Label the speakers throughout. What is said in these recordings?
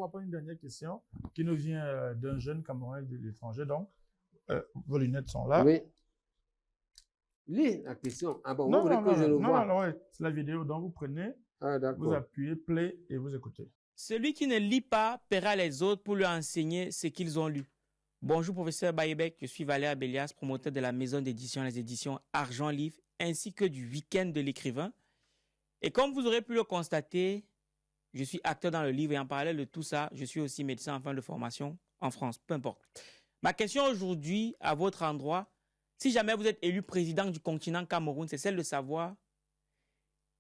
Speaker 1: va prendre une dernière question qui nous vient d'un jeune Camerounais de l'étranger. Donc, vos lunettes sont là.
Speaker 2: Oui. Lis la question. Ah bon, vous
Speaker 1: Non,
Speaker 2: voulez
Speaker 1: non,
Speaker 2: que
Speaker 1: non,
Speaker 2: je le
Speaker 1: non,
Speaker 2: vois?
Speaker 1: non, ouais, c'est la vidéo. Donc, vous prenez,
Speaker 2: Ah,
Speaker 1: vous
Speaker 2: d'accord.
Speaker 1: appuyez play et vous écoutez.
Speaker 3: Celui qui ne lit pas paiera les autres pour lui enseigner ce qu'ils ont lu. Bonjour, professeur Bayebek. Je suis Valère Bélias, promoteur de la maison d'édition, les éditions Argent Livre, ainsi que du week-end de l'écrivain. Et comme vous aurez pu le constater, je suis acteur dans le livre et en parallèle de tout ça, je suis aussi médecin en fin de formation en France, peu importe. Ma question aujourd'hui, à votre endroit, si jamais vous êtes élu président du continent Cameroun, c'est celle de savoir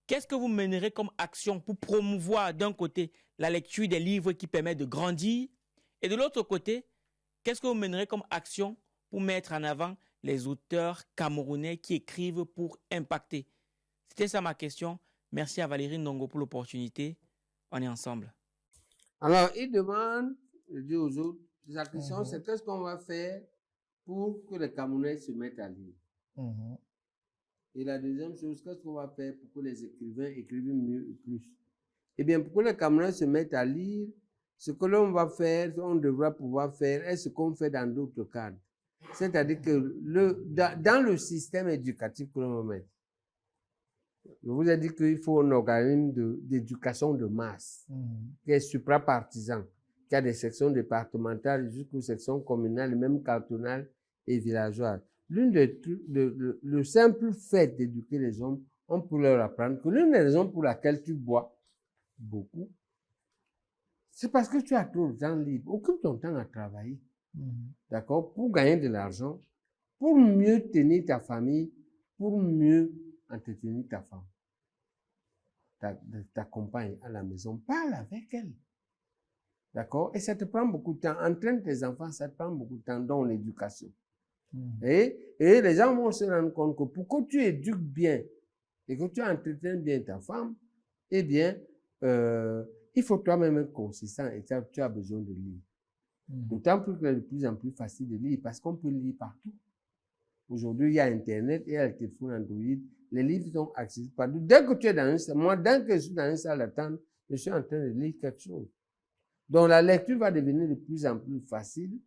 Speaker 3: qu'est-ce que vous mènerez comme action pour promouvoir d'un côté la lecture des livres qui permettent de grandir et de l'autre côté, qu'est-ce que vous mènerez comme action pour mettre en avant les auteurs camerounais qui écrivent pour impacter? C'était ça ma question. Merci à Valérie Ndongo pour l'opportunité. On est ensemble.
Speaker 2: Alors, il demande, je dis aux autres, la question, c'est qu'est-ce qu'on va faire pour que les Camerounais se mettent à lire? Et la deuxième chose, qu'est-ce qu'on va faire pour que les écrivains écrivent mieux et plus? Eh bien, pour que les Camerounais se mettent à lire, ce que l'on va faire, on devra pouvoir faire, est ce qu'on fait dans d'autres cadres. C'est-à-dire que dans le système éducatif que l'on va mettre, je vous ai dit qu'il faut un organisme d'éducation de masse, qui est suprapartisan, qui a des sections départementales jusqu'aux sections communales, même cantonales et villageoises. Le simple fait d'éduquer les hommes, on peut leur apprendre que l'une des raisons pour laquelle tu bois beaucoup, c'est parce que tu as trop de temps libre. Occupe ton temps à travailler, d'accord, pour gagner de l'argent, pour mieux tenir ta famille, pour mieux entretenir ta femme, ta compagne à la maison. Parle avec elle, d'accord, et ça te prend beaucoup de temps. Entraîne tes enfants, ça te prend beaucoup de temps dans l'éducation. Et les gens vont se rendre compte que pour que tu éduques bien et que tu entretiennes bien ta femme, eh bien, il faut toi-même être consistant et tu as besoin de lire. D'autant plus que c'est de plus en plus facile de lire parce qu'on peut lire partout. Aujourd'hui, il y a Internet, il y a le téléphone Android, les livres sont accessibles partout. Dès que tu es dans une salle, moi, dès que je suis dans une salle d'attente, je suis en train de lire quelque chose. Donc, la lecture va devenir de plus en plus facile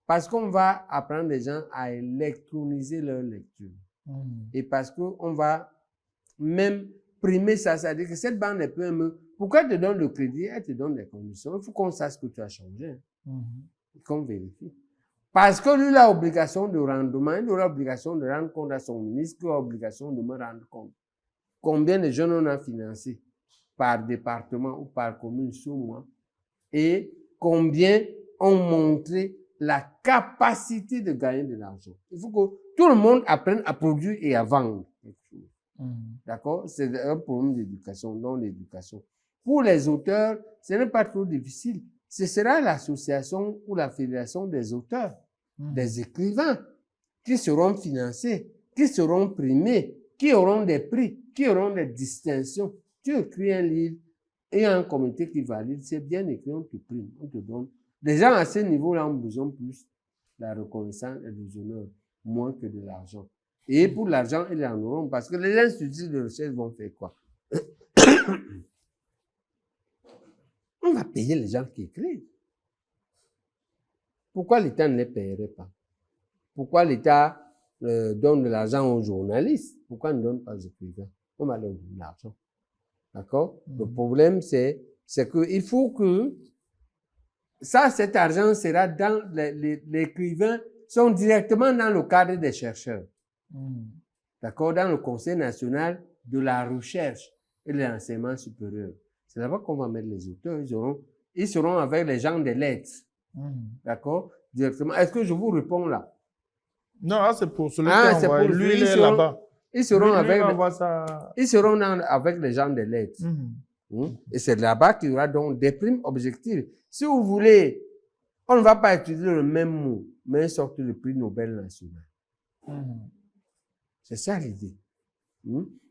Speaker 2: parce qu'on va apprendre les gens à électroniser leur lecture. Et parce qu'on va même primer ça, c'est-à-dire que cette banque de PME, pourquoi elle te donne le crédit, elle te donne des conditions. Il faut qu'on sache que tu as changé, qu'on vérifie. Parce que lui, il a obligation de rendement, il aura obligation de rendre compte à son ministre, il a obligation de me rendre compte. Combien de jeunes on a financés par département ou par commune sous moi et combien ont montré la capacité de gagner de l'argent. Il faut que tout le monde apprenne à produire et à vendre quelque chose. D'accord? C'est un problème d'éducation, non d'éducation. Pour les auteurs, ce n'est pas trop difficile. Ce sera l'association ou la fédération des auteurs, des écrivains, qui seront financés, qui seront primés, qui auront des prix, qui auront des distinctions. Tu écris un livre et un comité qui valide, c'est bien écrit, on te prime, on te donne. Les gens à ce niveau-là ont besoin plus de la reconnaissance et des honneurs, moins que de l'argent. Et pour l'argent, ils en auront, parce que les instituts de recherche vont faire quoi? On va payer les gens qui écrivent. Pourquoi l'État ne les paierait pas? Pourquoi l'État donne de l'argent aux journalistes? Pourquoi il ne donne pas aux écrivains? On va leur donner de l'argent. D'accord? Le problème, c'est qu'il faut que cet argent sera dans les écrivains sont directement dans le cadre des chercheurs. D'accord? Dans le Conseil national de la recherche et de l'enseignement supérieur. C'est là-bas qu'on va mettre les auteurs. Ils seront avec les gens des lettres. D'accord? Directement. Est-ce que je vous réponds là?
Speaker 1: Non, c'est pour celui qui envoie. Lui, il est là-bas.
Speaker 2: Ils seront
Speaker 1: avec
Speaker 2: les gens des lettres. Et c'est là-bas qu'il y aura donc des primes objectives. Si vous voulez, on ne va pas utiliser le même mot, mais une sorte de prix Nobel national. C'est ça l'idée.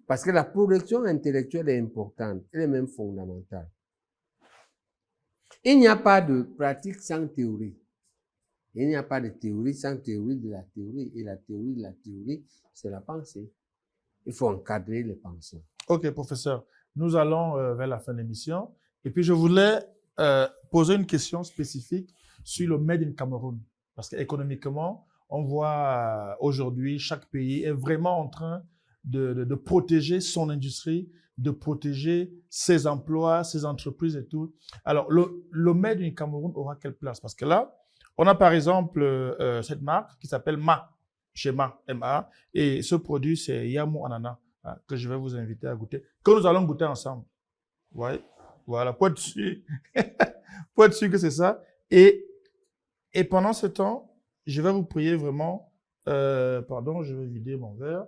Speaker 2: Parce que la production intellectuelle est importante, elle est même fondamentale. Il n'y a pas de pratique sans théorie. Il n'y a pas de théorie sans théorie de la théorie. Et la théorie de la théorie, c'est la pensée. Il faut encadrer les pensées.
Speaker 1: Ok, professeur. Nous allons vers la fin de l'émission. Et puis, je voulais poser une question spécifique sur le Made in Cameroun. Parce qu'économiquement, on voit aujourd'hui, chaque pays est vraiment en train de protéger son industrie, de protéger ses emplois, ses entreprises et tout. Alors, le Made in Cameroun aura quelle place? Parce que là, on a par exemple cette marque qui s'appelle Ma, chez Ma, M-A, et ce produit, c'est Yamu Ananas, hein, que je vais vous inviter à goûter, que nous allons goûter ensemble. Ouais, voilà, pour être sûr, pour être sûr que c'est ça. Et pendant ce temps, je vais vous prier vraiment, pardon, je vais vider mon verre.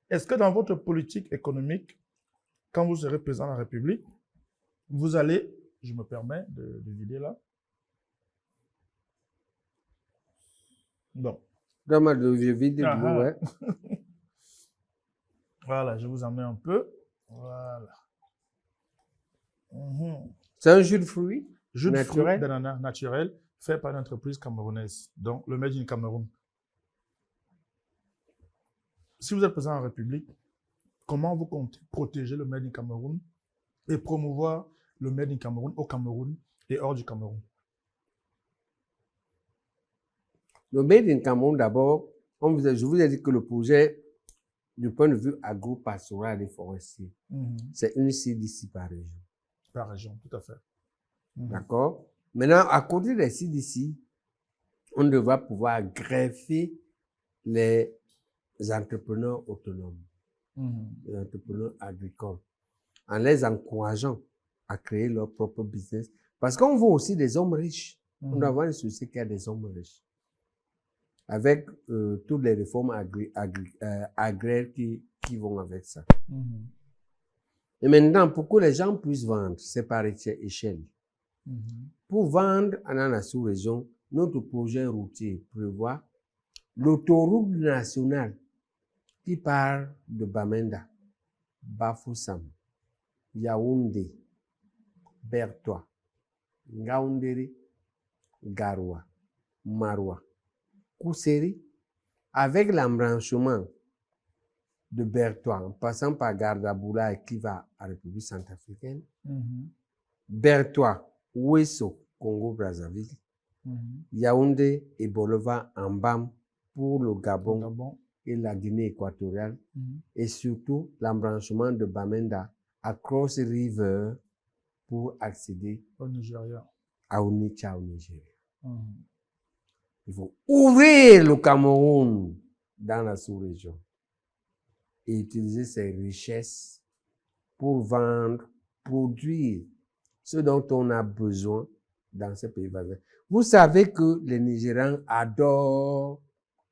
Speaker 1: Est-ce que dans votre politique économique, quand vous serez président de la République, vous allez, je me permets de vider là. Bon.
Speaker 2: Donne-moi de vide de l'eau, ouais.
Speaker 1: Voilà, je vous en mets un peu. Voilà.
Speaker 2: C'est un jus de fruits
Speaker 1: Jus de fruits
Speaker 2: naturel.
Speaker 1: d'ananas naturel fait par une entreprise camerounaise, donc le Made in Cameroun. Si vous êtes président de la République, comment vous comptez protéger le Made in Cameroun et promouvoir le Made in Cameroun au Cameroun et hors du Cameroun?
Speaker 2: Le Made in Cameroun, d'abord, je vous ai dit que le projet, du point de vue agro-pastoral et forestier, c'est une CDC par région.
Speaker 1: Par région, tout à fait.
Speaker 2: D'accord? Maintenant, à côté des CDC, on devra pouvoir greffer les entrepreneurs autonomes, les entrepreneurs agricoles, en les encourageant à créer leur propre business. Parce qu'on veut aussi des hommes riches. On doit avoir une société qui a des hommes riches. Avec toutes les réformes agraires qui vont avec ça. Et maintenant, pour que les gens puissent vendre, c'est par échelle. Pour vendre dans la sous-région, notre projet routier prévoit l'autoroute nationale qui part de Bamenda, Bafoussam, Yaoundé, Bertois, Ngaoundéré, Garoua, Maroua, Kousseri, avec l'embranchement de Bertois, en passant par Gardaboula et qui va à la République centrafricaine, Bertois, Ouesso, Congo-Brazzaville, Yaoundé et Bolova en BAM pour le Gabon et la Guinée équatoriale, et surtout l'embranchement de Bamenda à Cross River pour accéder
Speaker 1: au Nigeria.
Speaker 2: À Onitsha au Nigeria. Il faut ouvrir le Cameroun dans la sous-région et utiliser ses richesses pour vendre, produire ce dont on a besoin dans ces pays voisins. Vous savez que les Nigérians adorent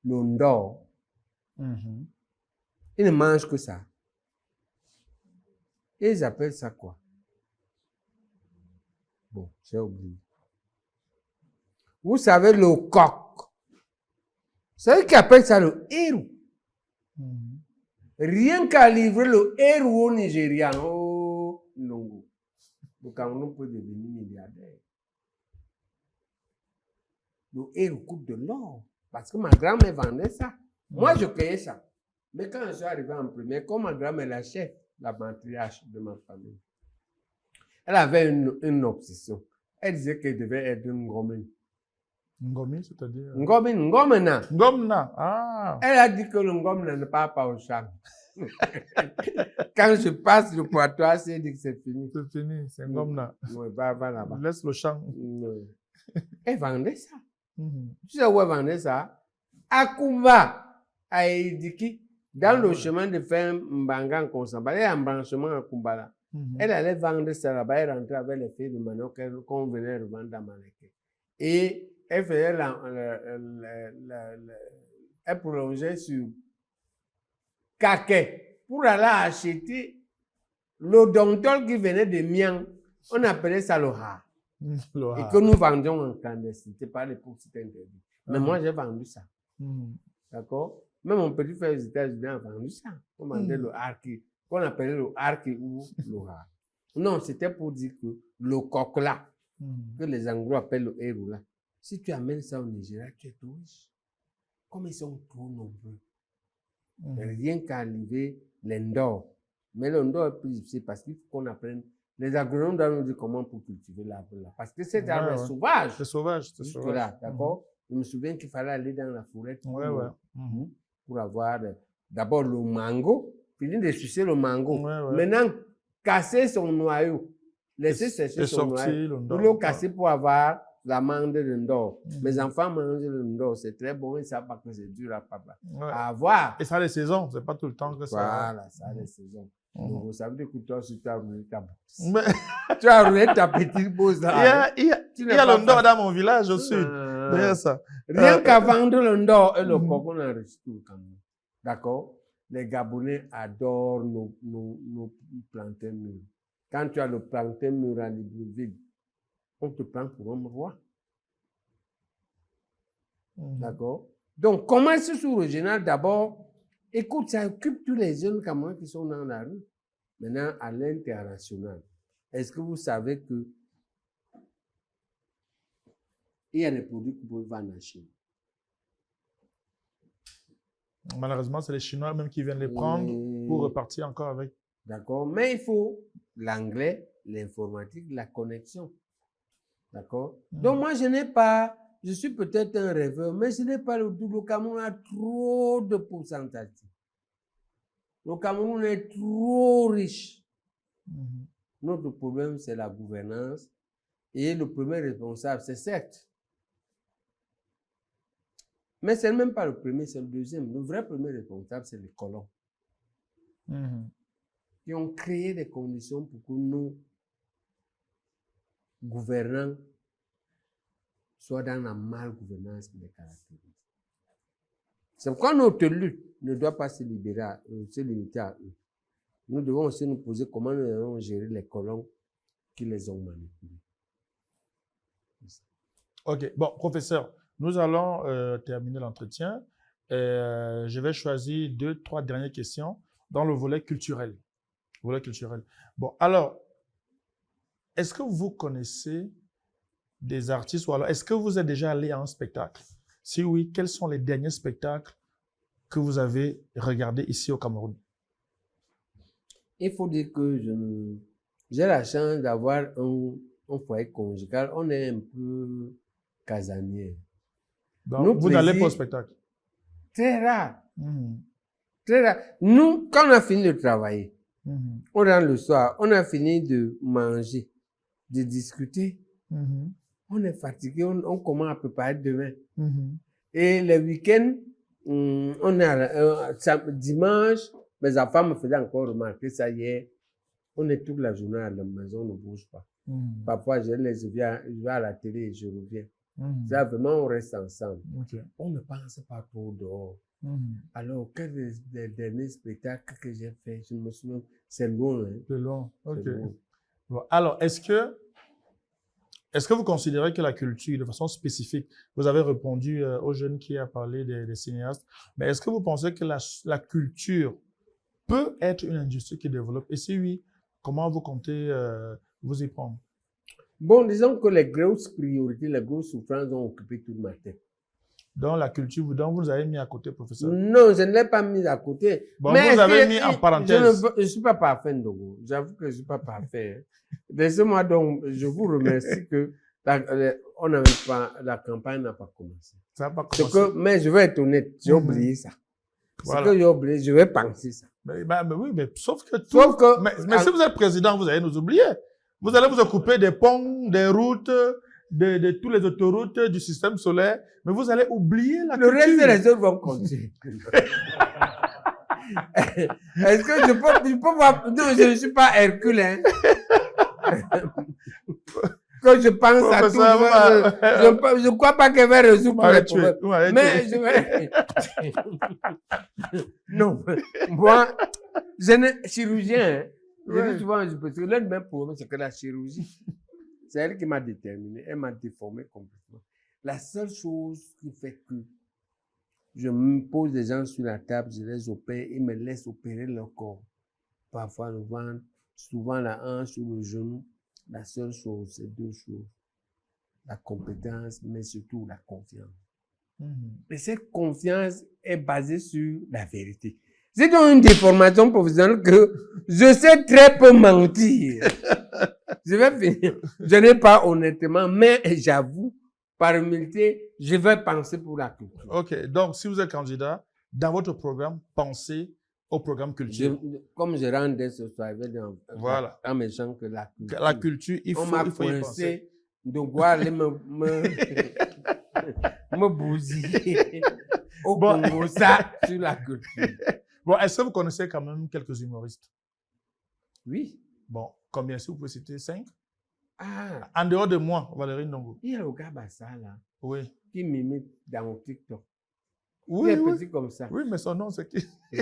Speaker 2: le ndor. Ils ne mangent que ça. Et ils appellent ça quoi? Bon, j'ai oublié. Vous savez le coq. C'est eux qui appellent ça le héros. Rien qu'à livrer le héros au Nigeria, oh, non. Le Cameroun peut devenir milliardaire. Le héros coûte de l'or. Parce que ma grand-mère vendait ça. Moi, je payais ça. Mais quand je suis arrivé en premier, comme ma grand-mère la chef, la matriarche de ma famille, elle avait une obsession. Elle disait qu'elle devait être une ngomine.
Speaker 1: Ngomi, c'est-à-dire?
Speaker 2: Ngomina.
Speaker 1: Ngomna, ah.
Speaker 2: Elle a dit que le ngomina ne part pas au champ. Quand je passe le poitou, c'est dit que c'est fini.
Speaker 1: C'est fini, c'est ngomna.
Speaker 2: Oui, va là-bas.
Speaker 1: Laisse le champ.
Speaker 2: Elle vendait ça. Tu sais où elle vendait ça? À Kumba, à Ediki, dans le chemin de fer Mbanga en Konsamba. Il y a un branchement à Kumba là. Elle allait vendre ça là-bas, elle rentrait avec les filles de manioc qu'on venait revendre à Maleke. Et elle faisait elle prolongeait sur Kaké pour aller acheter l'odontol qui venait de Miang. On appelait ça le ha. Et que nous vendions en clandestin. C'était pas l'époque, c'était interdit. Mais moi, j'ai vendu ça. D'accord? Même mon petit frère aux États-Unis a vendu ça. On vendait le harki, qu'on appelait le harki ou le ha. Non, c'était pour dire que le coq là, que les Anglo appellent le héros là, si tu amènes ça au Nigeria, tu es tout riche. Comme ils sont trop nombreux. Rien qu'à arriver l'endor. Mais l'endor est plus difficile parce qu'il faut qu'on apprenne Les agronomes doivent nous dire comment pour cultiver l'arbre-là. Parce que cet arbre est sauvage.
Speaker 1: C'est sauvage, c'est sauvage.
Speaker 2: Là, d'accord? Je me souviens qu'il fallait aller dans la forêt pour avoir d'abord le mango, finir de sucer le mango. Maintenant, casser son noyau, laisser sécher son noyau, pour le casser pour avoir l'amande de ndor. Mes enfants mangent le ndor, c'est très bon, ils savent pas que c'est dur à avoir.
Speaker 1: Et ça a les saisons, c'est pas tout le temps que ça.
Speaker 2: Voilà, ça a les saisons. Donc, vous savez que toi, si tu as roulé ta bourse. Tu as roulé ta petite bourse là.
Speaker 1: Il y a le ndor dans mon village au sud. Derrière ça.
Speaker 2: Rien qu'à vendre le ndor et le coco, on enregistre tout quand même. D'accord? Les Gabonais adorent nos plantains mûrs. Quand tu as le plantain mûr à Libreville, on te prend pour un roi. D'accord? Donc, commerce sous-régional, d'abord, écoute, ça occupe tous les jeunes Camerounais qui sont dans la rue. Maintenant, à l'international, est-ce que vous savez que il y a des produits que vous pouvez vendre en Chine?
Speaker 1: Malheureusement, c'est les Chinois même qui viennent les prendre pour repartir encore avec.
Speaker 2: D'accord? Mais il faut l'anglais, l'informatique, la connexion. D'accord? Donc, moi, je suis peut-être un rêveur, mais je n'ai pas le Cameroun a trop de pourcentage. Le Cameroun est trop riche. Notre problème, c'est la gouvernance. Et le premier responsable, c'est certes. Mais ce n'est même pas le premier, c'est le deuxième. Le vrai premier responsable, c'est les colons. Qui ont créé des conditions pour que nos gouvernants soient dans la malgouvernance qui les caractérise. C'est pourquoi notre lutte ne doit pas se limiter à eux. Nous devons aussi nous poser comment nous allons gérer les colons qui les ont manipulés.
Speaker 1: Ok, bon, professeur, nous allons terminer l'entretien. Je vais choisir 2-3 dernières questions dans le volet culturel. Bon, alors, est-ce que vous connaissez des artistes ou alors est-ce que vous êtes déjà allé à un spectacle? Si oui, quels sont les derniers spectacles que vous avez regardés ici au Cameroun?
Speaker 2: Il faut dire que j'ai la chance d'avoir un foyer conjugal. On est un peu casanier.
Speaker 1: Donc, vous n'allez pas au spectacle?
Speaker 2: Très rare. Très rare. Nous, quand on a fini de travailler, on rentre le soir, on a fini de manger, de discuter. On est fatigué, on commence à préparer demain. Et le week-end, on est dimanche, mes enfants me faisaient encore remarquer ça hier. On est toute la journée à la maison, on ne bouge pas. Parfois, je vais à la télé et je reviens. Là, vraiment, on reste ensemble. On ne pense pas trop dehors. Alors, quel est le dernier spectacle que j'ai fait? Je me souviens, c'est loin. Hein?
Speaker 1: C'est loin, ok. Bon, alors, est-ce que vous considérez que la culture, de façon spécifique, vous avez répondu aux jeunes qui a parlé des cinéastes, mais est-ce que vous pensez que la culture peut être une industrie qui développe? Et si oui, comment vous comptez vous y prendre?
Speaker 2: Bon, disons que les grosses priorités, les grosses souffrances ont occupé toute ma tête.
Speaker 1: Dans la culture, donc vous avez mis à côté, professeur?
Speaker 2: Non, je ne l'ai pas mis à côté.
Speaker 1: Bon, mais vous avez mis en parenthèse.
Speaker 2: Je ne suis pas parfait, Ndogo. J'avoue que je ne suis pas parfait. Laissez-moi donc, je vous remercie que la campagne n'a pas commencé.
Speaker 1: Ça n'a pas commencé.
Speaker 2: Mais je vais être honnête, j'ai oublié ça.
Speaker 1: Voilà.
Speaker 2: Ce que j'ai oublié, je vais penser ça.
Speaker 1: Mais oui, mais sauf que mais si vous êtes président, vous allez nous oublier. Vous allez vous occuper des ponts, des routes, de toutes les autoroutes du système solaire, mais vous allez oublier la culture.
Speaker 2: Le reste des autres vont continuer. Est-ce que je peux voir? Non, je ne suis pas Hercule, hein. Quand je pense à tout, je ne crois pas qu'elle va résoudre les problèmes. Mais je vais... Non, moi, je suis chirurgien. Je dis souvent, parce que l'un de mes problèmes, c'est que la chirurgie, c'est elle qui m'a déterminé, elle m'a déformé complètement. La seule chose qui fait que je me pose des gens sur la table, je les opère, ils me laissent opérer leur corps. Parfois le ventre, souvent la hanche ou le genou. La seule chose, c'est deux choses. La compétence, mais surtout la confiance. Et cette confiance est basée sur la vérité. C'est donc une déformation professionnelle que je sais très peu mentir. Je vais finir. Je n'ai pas honnêtement, mais j'avoue, par humilité, je vais penser pour la culture.
Speaker 1: OK. Donc, si vous êtes candidat, dans votre programme, pensez au programme culture.
Speaker 2: Comme je rendais ce soir,
Speaker 1: Voilà.
Speaker 2: en me disant que la culture.
Speaker 1: La culture, il
Speaker 2: On
Speaker 1: faut
Speaker 2: m'a
Speaker 1: y penser.
Speaker 2: coincé de voir aller me bousiller au
Speaker 1: Bon.
Speaker 2: Congo, ça, sur la culture.
Speaker 1: Bon, est-ce que vous connaissez quand même quelques humoristes?
Speaker 2: Oui.
Speaker 1: Bon, combien, si vous pouvez citer 5?
Speaker 2: Ah,
Speaker 1: En dehors de moi, Valérie Ndongo.
Speaker 2: il y a le gars Bassa, là,
Speaker 1: Oui.
Speaker 2: qui m'imite dans mon TikTok.
Speaker 1: Oui,
Speaker 2: Il est
Speaker 1: oui.
Speaker 2: petit comme ça.
Speaker 1: Oui, mais son nom, c'est qui?
Speaker 2: mais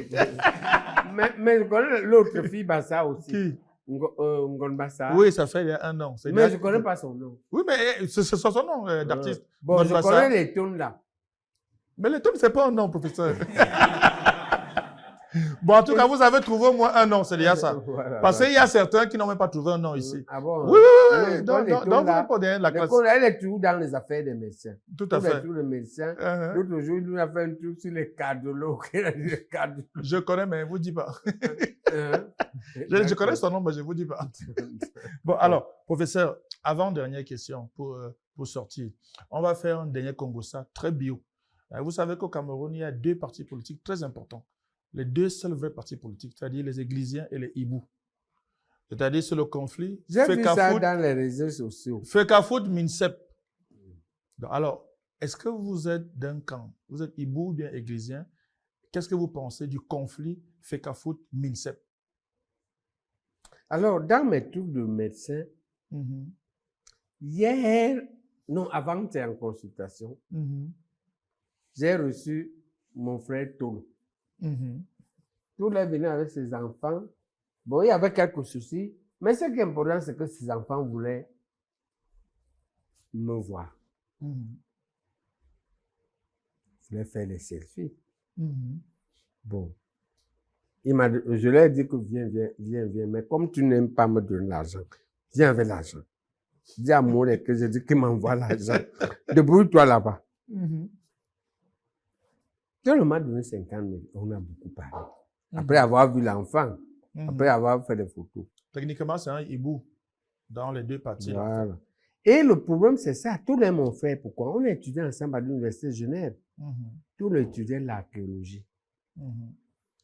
Speaker 2: je connais l'autre fille Bassa aussi.
Speaker 1: Qui?
Speaker 2: Ngon Bassa.
Speaker 1: Oui, ça fait il y a 1 an. C'est
Speaker 2: Mais
Speaker 1: déjà-
Speaker 2: je ne connais pas son nom.
Speaker 1: Oui, mais c'est son nom d'artiste.
Speaker 2: Bon,
Speaker 1: Ngon
Speaker 2: je
Speaker 1: Bassa.
Speaker 2: connais les tones là.
Speaker 1: Mais le ton, c'est pas un nom, professeur. Bon, en tout cas, vous avez trouvé au moins un nom, c'est déjà ça.
Speaker 2: Voilà,
Speaker 1: Parce qu'il y a certains qui n'ont même pas trouvé un nom ici.
Speaker 2: Ah bon?
Speaker 1: Oui, oui,
Speaker 2: Mais
Speaker 1: oui.
Speaker 2: je
Speaker 1: Donc,
Speaker 2: connais les tones
Speaker 1: vous
Speaker 2: là.
Speaker 1: n'êtes pas derrière la classe.
Speaker 2: Elle est toujours dans les affaires des médecins.
Speaker 1: Tout à fait.
Speaker 2: Tous les médecins.
Speaker 1: Uh-huh.
Speaker 2: L'autre jour, il nous a fait un truc sur les cardiologues.
Speaker 1: Je connais, mais je ne vous dis pas. Je connais son nom, mais je ne vous dis pas. Bon, alors, professeur, avant-dernière question pour sortir. On va faire un dernier Congossa très bio. Vous savez qu'au Cameroun, il y a 2 partis politiques très importants. Les 2 seuls vrais partis politiques, c'est-à-dire les Églisiens et les Hibou. C'est-à-dire sur le conflit.
Speaker 2: J'ai vu ça dans les réseaux sociaux.
Speaker 1: Fekafout Minsep. Donc, alors, est-ce que vous êtes d'un camp? Vous êtes Hibou ou bien Églisien? Qu'est-ce que vous pensez du conflit Fekafout Minsep?
Speaker 2: Alors, dans mes trucs de médecin, hier, non, avant que tu aies en consultation, j'ai reçu mon frère Tolo. Tolo est venu avec ses enfants. Bon, il y avait quelques soucis, mais ce qui est important, c'est que ses enfants voulaient me voir. Ils voulaient faire les selfies. Bon. Je leur ai dit que viens, mais comme tu n'aimes pas me donner l'argent, viens avec l'argent. Dis à Mouré que je dis qu'il m'envoie l'argent. Débrouille-toi là-bas. Tout m'a donné 50 000. On a beaucoup parlé. Après avoir vu l'enfant, après avoir fait des photos.
Speaker 1: Techniquement, c'est un hibou dans les 2 parties.
Speaker 2: Voilà. Et le problème, c'est ça. Tous les mon frère, pourquoi? On étudiait ensemble à l'Université de Genève. Tous les étudiaient l'archéologie.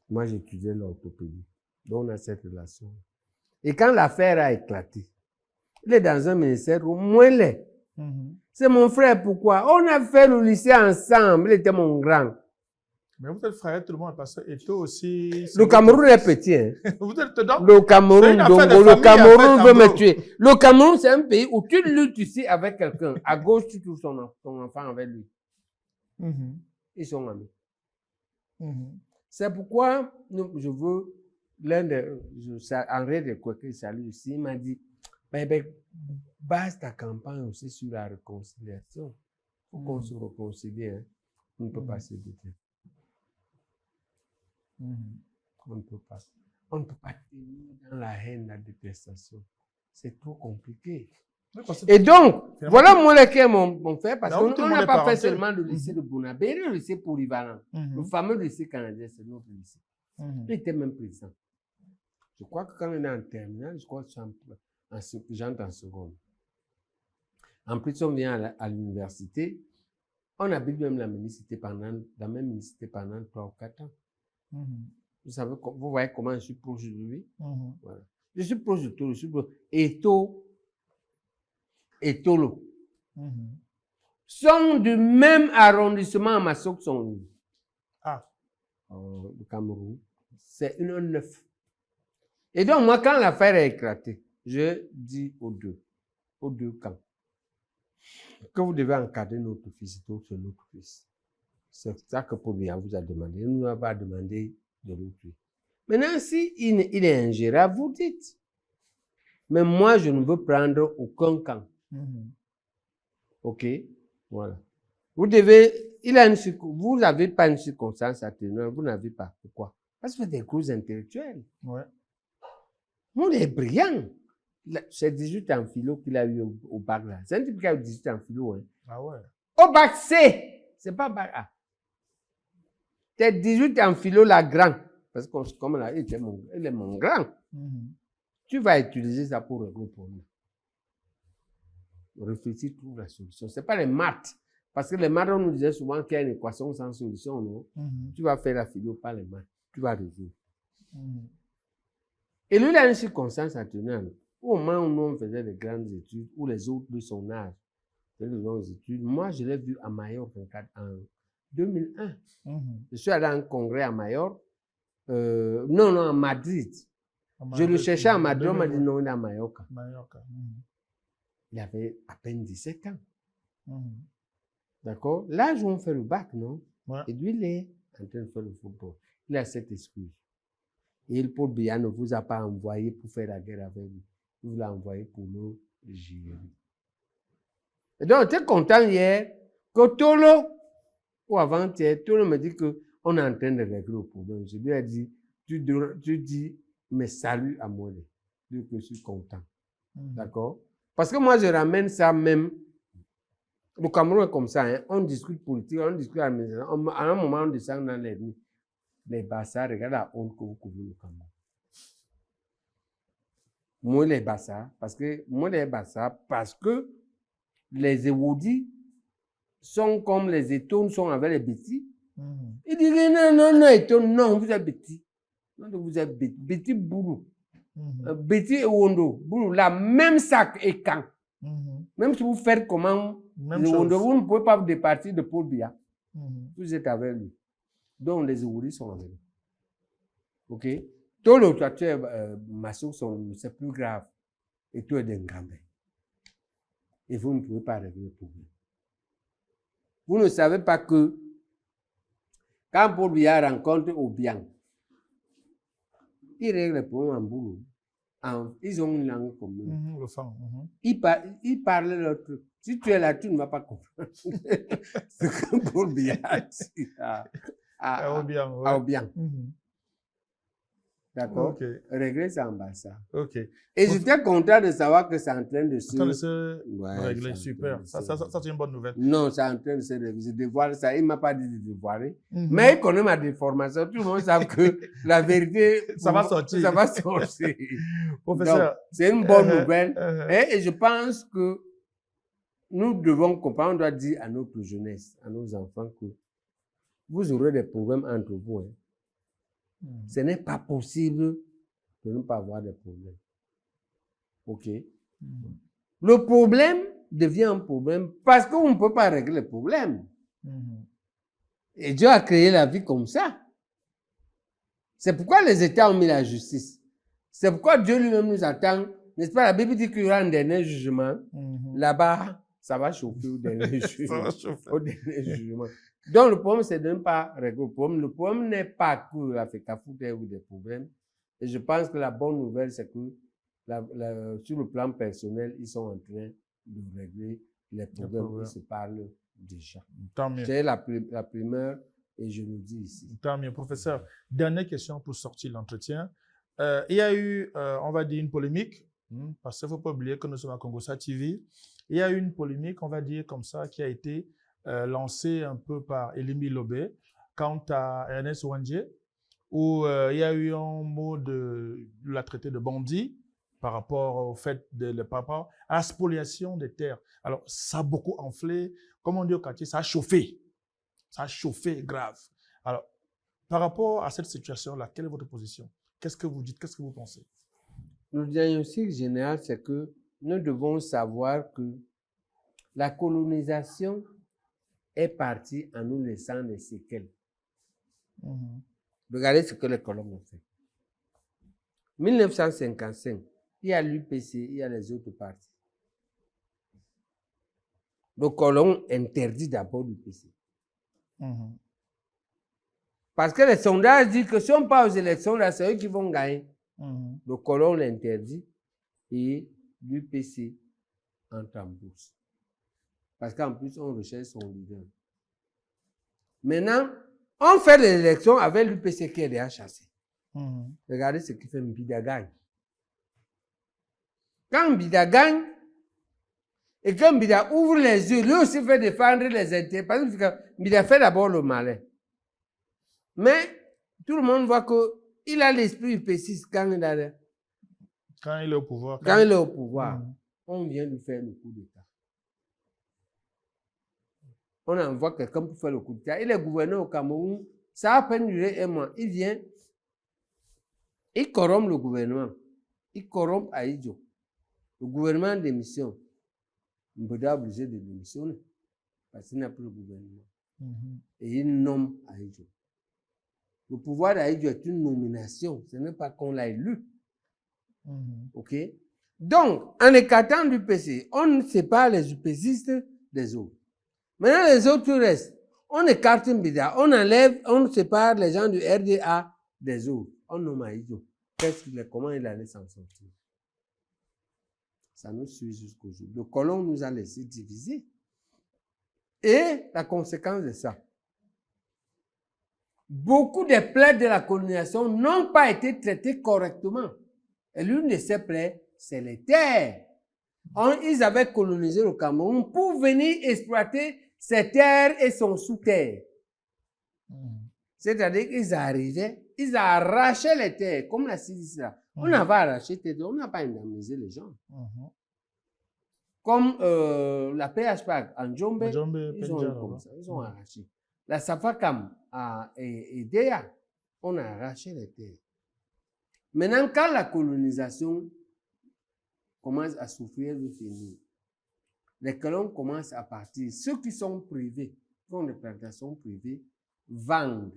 Speaker 2: Moi, j'étudiais l'orthopédie. Donc, on a cette relation. Et quand l'affaire a éclaté, il est dans un ministère où moi, il est. C'est mon frère, pourquoi? On a fait le lycée ensemble. Il était mon grand.
Speaker 1: Mais vous êtes frère, tout le monde, parce que Eto aussi.
Speaker 2: Le Cameroun est petit. Hein.
Speaker 1: Vous êtes dedans?
Speaker 2: Le Cameroun, le Cameroun veut me tuer. Le Cameroun, c'est un pays où tu luttes ici avec quelqu'un. À gauche, tu trouves ton enfant avec lui. Ils sont amis. C'est pourquoi je veux, Henri de Kweke, salut ici, il m'a dit, base ta campagne aussi sur la réconciliation. Il faut qu'on se réconcilie. Hein. On ne peut pas se douter. On ne peut pas. On ne peut pas tenir dans la haine, la détestation. C'est trop compliqué. Et donc, voilà moi qui est mon frère, parce qu'on n'a pas fait seulement le lycée de Bounabé, le lycée polyvalent. Le fameux lycée canadien, c'est notre lycée. Il était même présent. Je crois que quand on est en terminale, je crois que j'entre en seconde. En plus, on vient à l'université, on habite même la même mini-cité pendant 3 ou 4 ans. Vous savez, vous voyez comment je suis proche de lui. Voilà. Je suis proche de tout, je suis proche. Et Tolo sont du même arrondissement à Massok sont. Le Cameroun. C'est une 9. Et donc, moi, quand l'affaire a éclaté, je dis aux deux camps, que vous devez encadrer notre fils, c'est notre fils. C'est ça que Pobia vous a demandé. Il nous a pas demandé de le tuer. Maintenant, si il est ingérable, vous dites. Mais moi, je ne veux prendre aucun camp. OK? Voilà. Vous n'avez pas une circonstance atténuante, vous n'avez pas. Pourquoi? Parce que c'est des causes intellectuelles.
Speaker 1: Ouais.
Speaker 2: Nous, on est brillants. C'est 18 en philo qu'il a eu au bac là. C'est un type qui a eu 18 en philo. Hein.
Speaker 1: Ah ouais.
Speaker 2: Au bac C, c'est pas bac A. C'est 18 en philo la grande. parce que comme là, il est mon grand. Tu vas utiliser ça pour régler le problème. Réfléchis, trouve la solution. Ce n'est pas les maths. Parce que les maths, on nous disait souvent qu'il y a une équation sans solution, non? Tu vas faire la philo, pas les maths. Tu vas résoudre. Et lui, il a une circonstance à tenir. Au moment où nous, on faisait des grandes études, où les autres de son âge faisaient de longues études, moi, je l'ai vu à Majorque en 2001. Je suis allé à un congrès à Majorque. Non, à Madrid. Je le cherchais à Madrid, on m'a dit non, il est à Majorque. Il avait à peine 17 ans. D'accord? L'âge où on fait le bac, non? Ouais. Et lui, il est en train de faire le football. Il a cette excuse. Et Paul Biya ne vous a pas envoyé pour faire la guerre avec lui. Il vous l'a envoyé pour le gérer. Et donc, j'étais content hier que Tolo, ou avant-hier, Tolo me dit qu'on est en train de régler le problème. Je lui ai dit, tu dis, mais salut à moi. Je suis content. D'accord? Parce que moi, je ramène ça même. Le Cameroun est comme ça, hein? On discute politique, on discute administration. À un moment, on descend dans les nuits. Les Bassas, regarde la honte que vous couvrez le Cameroun. Moi, les Bassas, parce que les Ewoudi sont comme les Étones sont avec les Bétis. Ils disent non, Étones, non, vous êtes Bétis. Non, vous êtes Bétis Boulou. Bétis et Wondo, Boulou, la même sac et quand. Même si vous faites comment, Wondo, vous ne pouvez pas départir de Paul Biya. Vous êtes avec lui. Donc les Ewoudi sont avec lui. Ok? Tous les autres Massou, c'est plus grave. Et tout est d'Engambé. Et vous ne pouvez pas régler le problème. Vous ne savez pas que quand Paul Biya rencontre Obiang, il règle le problème en boulot. Ils ont une langue commune. Ils parlent leur truc. Si tu es là, tu ne vas pas comprendre ce que Paul Biya dit à Obiang. D'accord? Okay. Régler ça en bas ça.
Speaker 1: Ok.
Speaker 2: Et j'étais content de savoir que c'est en train de
Speaker 1: se régler. Super. Ça, c'est une bonne nouvelle.
Speaker 2: Non, c'est en train de se régler. Je dévoile ça. Il ne m'a pas dit de dévoiler. Mais il connaît ma déformation. Tout le monde sait que la vérité,
Speaker 1: ça va sortir.
Speaker 2: Ça va sortir.
Speaker 1: Professeur.
Speaker 2: C'est une bonne nouvelle. Et je pense que nous devons comprendre, on doit dire à notre jeunesse, à nos enfants que vous aurez des problèmes entre vous. Hein. Ce n'est pas possible de ne pas avoir de problèmes. OK? Le problème devient un problème parce qu'on ne peut pas régler le problème. Et Dieu a créé la vie comme ça. C'est pourquoi les États ont mis la justice. C'est pourquoi Dieu lui-même nous attend. N'est-ce pas? La Bible dit qu'il y aura un dernier jugement. Là-bas, ça va chauffer au dernier jugement. Au dernier jugement. Donc, le problème, c'est de ne pas régler le problème. Le problème n'est pas que la FECAFOOT ait eu des problèmes. Et je pense que la bonne nouvelle, c'est que sur le plan personnel, ils sont en train de régler les problèmes qui se parlent déjà.
Speaker 1: Tant mieux.
Speaker 2: C'est la primeur et je le dis ici.
Speaker 1: Tant mieux. Professeur, dernière question pour sortir l'entretien. Il y a eu, on va dire, une polémique, parce qu'il ne faut pas oublier que nous sommes à Congossa TV. Il y a eu une polémique, on va dire comme ça, qui a été lancé un peu par Elimi Lobé quant à Ernest Ouandjé, où il y a eu un mot de la traité de bandit par rapport au fait par rapport à la spoliation des terres. Alors, ça a beaucoup enflé. Comme on dit au quartier, ça a chauffé. Ça a chauffé grave. Alors, par rapport à cette situation-là, quelle est votre position? Qu'est-ce que vous dites? Qu'est-ce que vous pensez?
Speaker 2: Le diagnostic général, c'est que nous devons savoir que la colonisation est partie en nous laissant des séquelles. Regardez ce que les colons ont fait. 1955, il y a l'UPC, il y a les autres partis. Le colon interdit d'abord l'UPC. Parce que les sondages disent que si on part aux élections, là, c'est eux qui vont gagner. Le colon l'interdit et l'UPC entre en bourse. Parce qu'en plus, on recherche son leader. Maintenant, on fait les élections avec l'UPC qui est déjà chassé. Regardez ce qui fait Mbida gagne. Quand Mbida gagne, et quand Mbida ouvre les yeux, lui aussi fait défendre les intérêts. Parce que Mbida fait d'abord le malin. Mais tout le monde voit que il a l'esprit UPCiste quand il
Speaker 1: est au pouvoir.
Speaker 2: Quand il est au pouvoir, on vient lui faire le coup d'État. On envoie quelqu'un pour faire le coup d'État. Il est gouverneur au Cameroun, ça a à peine duré un mois. Il vient, il corrompt le gouvernement. Il corrompt Aïdjo. Le gouvernement démissionne. Mbeda est obligé de démissionner parce qu'il n'a plus le gouvernement. Et il nomme Aïdjo. Le pouvoir d'Aïdjo est une nomination. Ce n'est pas qu'on l'a élu. OK? Donc, en écartant l'UPC, on sépare les UPCistes des autres. Maintenant, les autres restent. On écarte Mbeda, on enlève, on sépare les gens du RDA des autres. On nomme Aïdjo. Comment il allait s'en sortir? Ça nous suit jusqu'au jour. Le colon nous a laissé diviser. Et la conséquence de ça, beaucoup des plaies de la colonisation n'ont pas été traitées correctement. Et l'une de ces plaies, c'est les terres. Ils avaient colonisé le Cameroun pour venir exploiter ses terres et son sous-terre. C'est-à-dire qu'ils arrivaient, ils arrachaient les terres, comme la Syrie là. On avait arraché les terres, on n'a pas indemnisé les gens. Comme la PHPAC en Djombe, ils ont eu comme ça, ils ont arraché. La Safakam à Edea, on a arraché les terres. Maintenant, quand la colonisation commence à souffrir de finir, les colons commencent à partir. Ceux qui sont privés, qui ont des plantations privées, vendent.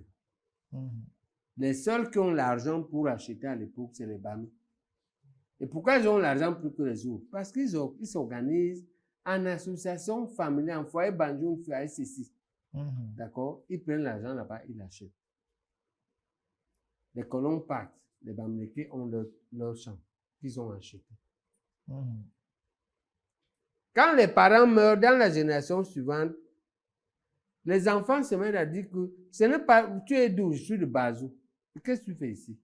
Speaker 2: Les seuls qui ont l'argent pour acheter à l'époque, c'est les Bami. Et pourquoi ils ont l'argent plus que les autres? Parce qu'ils s'organisent en association familiale, en foyer Banjoun, foyer Sissi. D'accord? Ils prennent l'argent là-bas, ils l'achètent. Les colons partent. Les Bamileke ont leur champ qu'ils ont acheté. Quand les parents meurent dans la génération suivante, les enfants se mettent à dire que ce n'est pas, tu es d'où? Je suis de Bazou. Qu'est-ce que tu fais ici?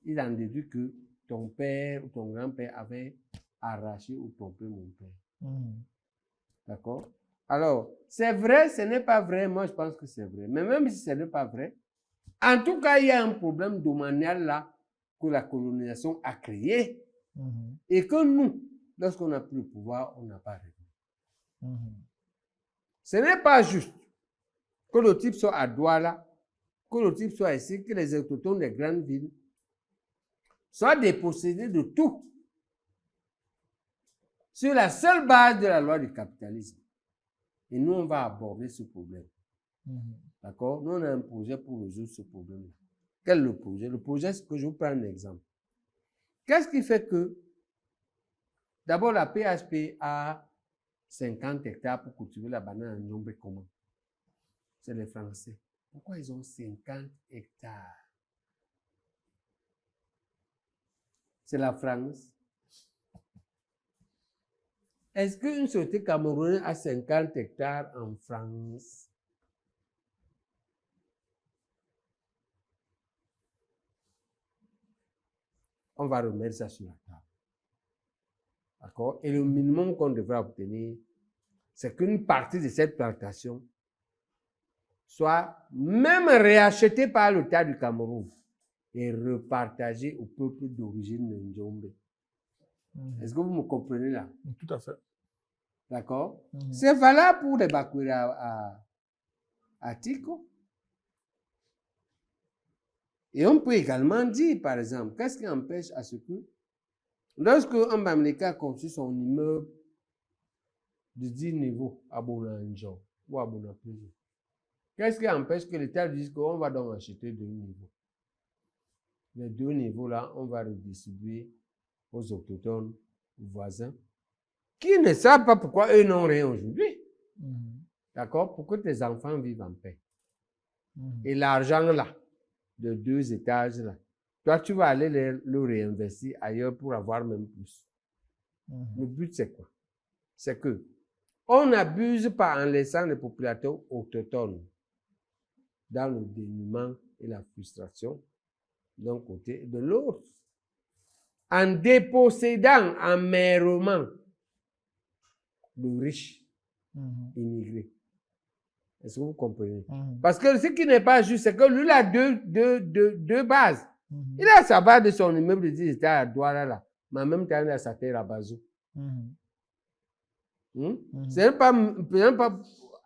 Speaker 2: Il en déduit que ton père ou ton grand-père avait arraché ou trompé mon père. D'accord? Alors, c'est vrai, ce n'est pas vrai. Moi, je pense que c'est vrai. Mais même si ce n'est pas vrai, en tout cas, il y a un problème domanial là que la colonisation a créé et que nous, lorsqu'on a pris le pouvoir, on n'a pas réglé. Ce n'est pas juste que le type soit à Douala, que le type soit ici, que les autochtones des grandes villes soient dépossédés de tout sur la seule base de la loi du capitalisme. Et nous, on va aborder ce problème. D'accord? Nous, on a un projet pour résoudre ce problème. Quel est le projet? Le projet, c'est que je vous prends un exemple. Qu'est-ce qui fait que, d'abord, la PHP a 50 hectares pour cultiver la banane en Djombe comment? C'est les Français. Pourquoi ils ont 50 hectares? C'est la France. Est-ce qu'une société camerounaise a 50 hectares en France? On va remettre ça sur la table. D'accord? Et le minimum qu'on devrait obtenir, c'est qu'une partie de cette plantation soit même réachetée par l'État du Cameroun et repartagée au peuple d'origine de Ndjombe. Est-ce que vous me comprenez là?
Speaker 1: Tout à fait.
Speaker 2: D'accord? C'est valable pour les Bakwira à Tiko. Et on peut également dire, par exemple, qu'est-ce qui empêche à ce que, lorsque Mbamileke a conçu son immeuble de 10 niveaux à Bonanjo ou à Bonaprise, qu'est-ce qui empêche que l'État dise qu'on va donc acheter 2 niveaux? Les 2 niveaux-là, on va redistribuer aux autochtones voisins qui ne savent pas pourquoi eux n'ont rien aujourd'hui. D'accord? Pour que tes enfants vivent en paix. Et l'argent là, de 2 étages là, toi tu vas aller le réinvestir ailleurs pour avoir même plus. Le but c'est quoi? C'est que on n'abuse pas en laissant les populations autochtones dans le dénuement et la frustration d'un côté et de l'autre, en dépossédant en mèrement le riche immigré. Est-ce que vous comprenez?
Speaker 1: Mhm.
Speaker 2: Parce que ce qui n'est pas juste, c'est que lui, il a deux bases.
Speaker 1: Mhm.
Speaker 2: Il a sa base de son immeuble de 10 hectares à Douala, là. Mais en même temps, il a sa terre à Bazou.
Speaker 1: Mhm.
Speaker 2: Hmm? C'est même pas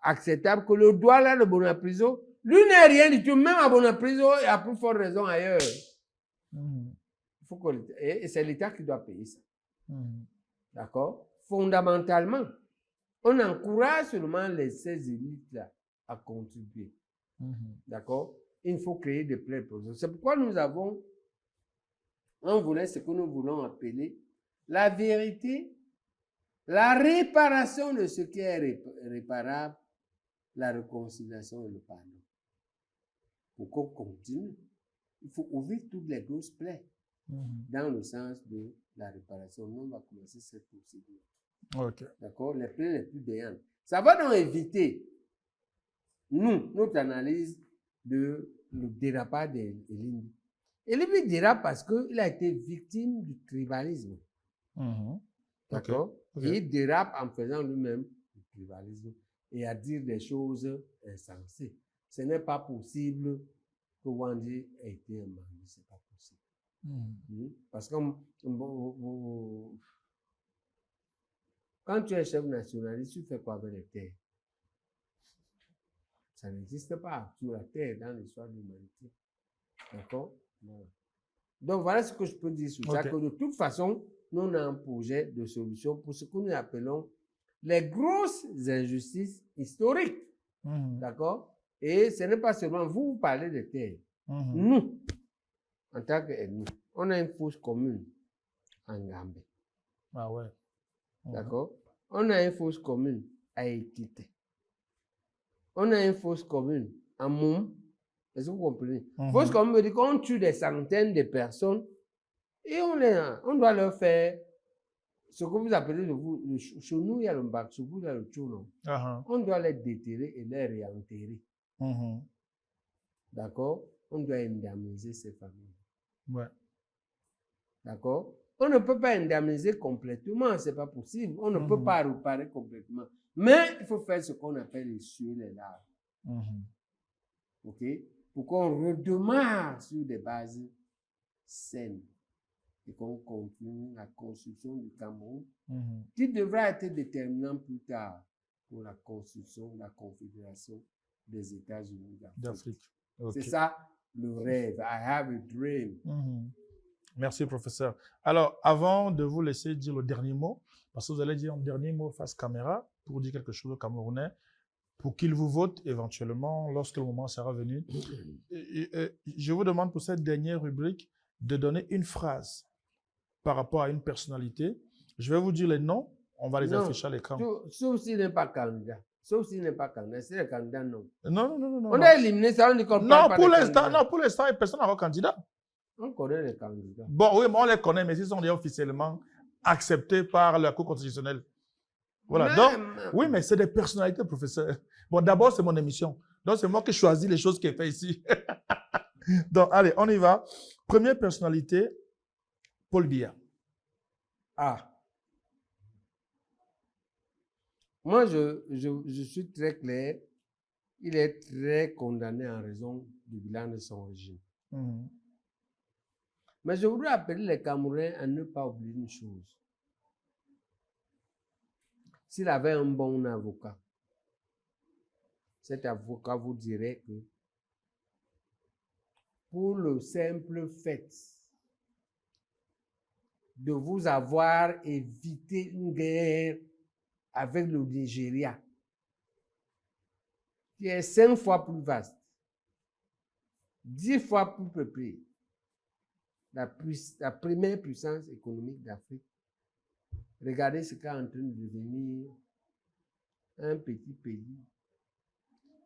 Speaker 2: acceptable que le Douala de Bonapriso, lui n'est rien du tout. Même à Bonapriso, il y a plus forte raison ailleurs.
Speaker 1: Mhm.
Speaker 2: Il faut et c'est l'État qui doit payer ça.
Speaker 1: Mhm.
Speaker 2: D'accord? Fondamentalement, on encourage seulement ces élites-là à contribuer.
Speaker 1: Mhm.
Speaker 2: D'accord? Il faut créer des plaies pour ça. C'est pourquoi on voulait ce que nous voulons appeler la vérité, la réparation de ce qui est réparable, la réconciliation et le pardon. Pour qu'on continue, il faut ouvrir toutes les grosses plaies dans le sens de la réparation. Nous, on va commencer cette procédure.
Speaker 1: Ok.
Speaker 2: D'accord? Les plaies les plus béantes. Ça va donc éviter, notre analyse le dérapage d'Elindi. Elindi dérape parce qu'il a été victime du tribalisme.
Speaker 1: Mhm.
Speaker 2: D'accord?
Speaker 1: Ok.
Speaker 2: Et il dérape en faisant lui-même du tribalisme et à dire des choses insensées. Ce n'est pas possible que Wandi ait été un bandit. Ce n'est pas possible. Parce que quand tu es chef nationaliste, tu fais quoi avec les terres? Ça n'existe pas sur la terre dans l'histoire de l'humanité. D'accord? Voilà. Donc voilà ce que je peux dire sur ça, que de toute façon, nous on a un projet de solution pour ce que nous appelons les grosses injustices historiques. D'accord? Et ce n'est pas seulement vous parlez de terre. Nous, en tant qu'ennemis, on a une fosse commune en Gambie.
Speaker 1: Ah ouais.
Speaker 2: D'accord? On a une fosse commune à Ekiti. On a une fosse commune à Moum. Est-ce que vous comprenez? Fosse commune veut dire qu'on tue des centaines de personnes et on doit leur faire ce que vous appelez chez nous, il y a le bac, chez vous, il y a le tchouno. On doit les déterrer et les réenterrer. D'accord? On doit indemniser ces familles.
Speaker 1: Ouais.
Speaker 2: D'accord? On ne peut pas indemniser complètement, c'est pas possible. On ne peut pas réparer complètement. Mais il faut faire ce qu'on appelle essuyer les larmes. OK? Pour qu'on redémarre sur des bases saines et qu'on continue la construction du Cameroun, qui devra être déterminant plus tard pour la construction de la Confédération des États-Unis d'Afrique. Okay. C'est ça le rêve. I have a dream.
Speaker 1: Merci, professeur. Alors, avant de vous laisser dire le dernier mot, parce que vous allez dire un dernier mot face caméra pour dire quelque chose aux Camerounais, pour qu'ils vous votent éventuellement lorsque le moment sera venu. Je vous demande pour cette dernière rubrique de donner une phrase par rapport à une personnalité. Je vais vous dire les noms, on va les afficher à l'écran.
Speaker 2: Sauf s'il n'est pas candidat. Sauf s'il n'est pas candidat. C'est le candidat, non.
Speaker 1: Non.
Speaker 2: On a éliminé ça, on dit qu'on parle pas des candidats.
Speaker 1: Non, pour l'instant, personne n'a pas candidat.
Speaker 2: On connaît les candidats.
Speaker 1: Bon, oui, mais on les connaît, mais ils sont déjà officiellement acceptés par la Cour constitutionnelle. Voilà. Donc, oui, mais c'est des personnalités, professeur. Bon, d'abord, c'est mon émission. Donc, c'est moi qui choisis les choses qui est fait ici. Donc, allez, on y va. Première personnalité, Paul Biya.
Speaker 2: Ah. Moi, je suis très clair. Il est très condamné en raison du bilan de son régime. Mais je voudrais appeler les Camerounais à ne pas oublier une chose. S'il avait un bon avocat, cet avocat vous dirait que pour le simple fait de vous avoir évité une guerre avec le Nigeria, qui est 5 fois plus vaste, 10 fois plus peuplé, la première puissance économique d'Afrique. Regardez ce qu'est en train de devenir un petit pays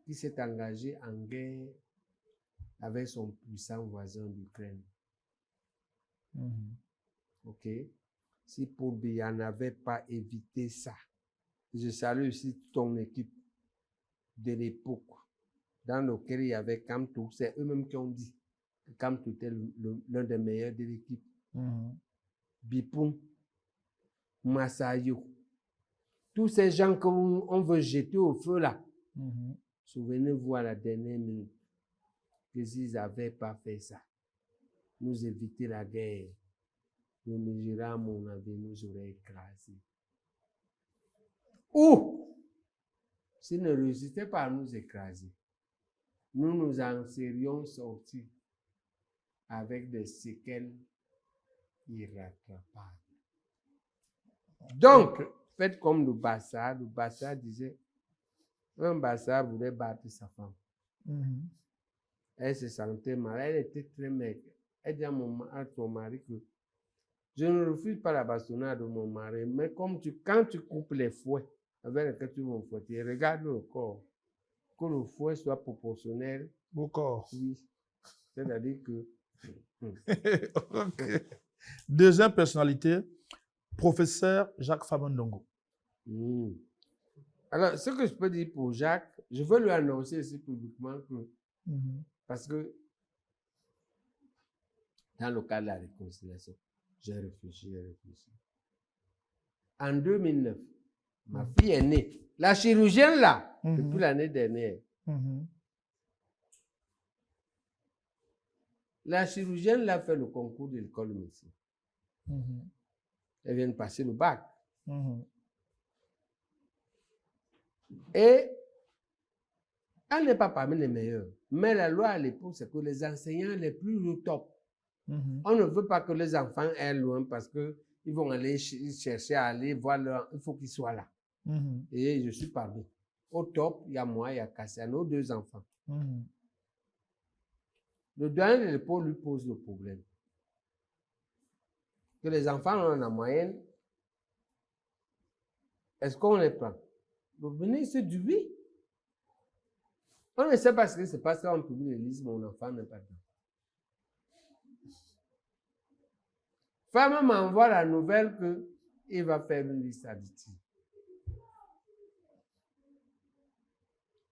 Speaker 2: qui s'est engagé en guerre avec son puissant voisin d'Ukraine. OK? Si Paul Biya n'avait pas évité ça, je salue aussi ton équipe de l'époque dans laquelle il y avait Kamtou. C'est eux-mêmes qui ont dit que Kamtou était l'un des meilleurs de l'équipe. Bipou, Massayo, tous ces gens qu'on veut jeter au feu là, Souvenez-vous à la dernière minute que s'ils n'avaient pas fait ça, nous éviter la guerre, le Nigeria, à mon avis, nous aurait écrasés. Ou, s'ils ne réussissaient pas à nous écraser, nous nous en serions sortis avec des séquelles irrattrapables. Donc, faites comme le Bassa. Le Bassa disait, un Bassa voulait battre sa femme. Elle se sentait mal, elle était très maigre. Elle dit à son mari que je ne refuse pas la bastonnade de mon mari, mais quand tu coupes les fouets avec lesquels tu vas fouetter, regarde le corps. Que le fouet soit proportionnel
Speaker 1: au corps.
Speaker 2: Oui. C'est-à-dire que...
Speaker 1: Okay. Deuxième personnalité, professeur Jacques Faban-Ndongo.
Speaker 2: Alors, ce que je peux dire pour Jacques, je veux lui annoncer ici publiquement que... Parce que dans le cas de la réconciliation, j'ai réfléchi. En 2009, ma fille est née. La chirurgienne là, depuis l'année dernière. La chirurgienne là fait le concours de l'école de médecine. Elle vient de passer le bac. Et elle n'est pas parmi les meilleurs. Mais la loi à l'époque, c'est que les enseignants les plus au top. On ne veut pas que les enfants aient loin parce qu'ils vont aller chercher à aller voir leur... Il faut qu'ils soient là. Et je suis parmi. Au top, il y a moi, il y a Cassiano, 2 enfants. Le doyen de l'épaule lui pose le problème. Que les enfants ont en moyenne, est-ce qu'on les prend? Le ministre dit oui. On ne sait pas ce qui se passe quand on publie les listes, mon enfant n'est pas dedans. Femme m'envoie la nouvelle qu'il va faire une liste additive.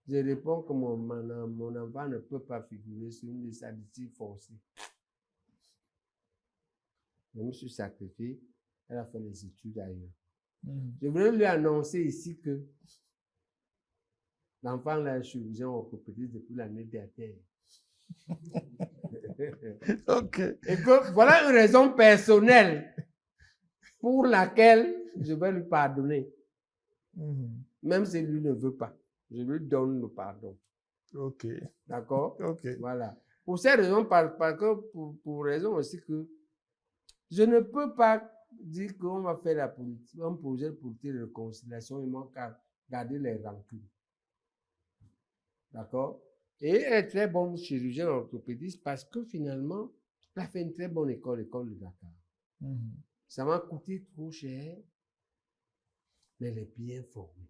Speaker 2: Je réponds que mon enfant ne peut pas figurer sur une liste additive forcée. Je me suis sacrifié, elle a fait les études ailleurs. Je voulais lui annoncer ici que l'enfant là est chirurgien orthopédiste depuis l'année dernière.
Speaker 1: Okay.
Speaker 2: Et que voilà une raison personnelle pour laquelle je vais lui pardonner. Même si lui ne veut pas. Je lui donne le pardon.
Speaker 1: Ok.
Speaker 2: D'accord?
Speaker 1: Ok.
Speaker 2: Voilà. Pour ces raisons, pour raison aussi que je ne peux pas dire qu'on va faire un projet de politique de réconciliation, il manque à garder les rancunes. D'accord? Et elle est très bonne chirurgienne orthopédiste parce que finalement, elle a fait une très bonne école de Dakar. Ça m'a coûté trop cher, mais elle est bien formée.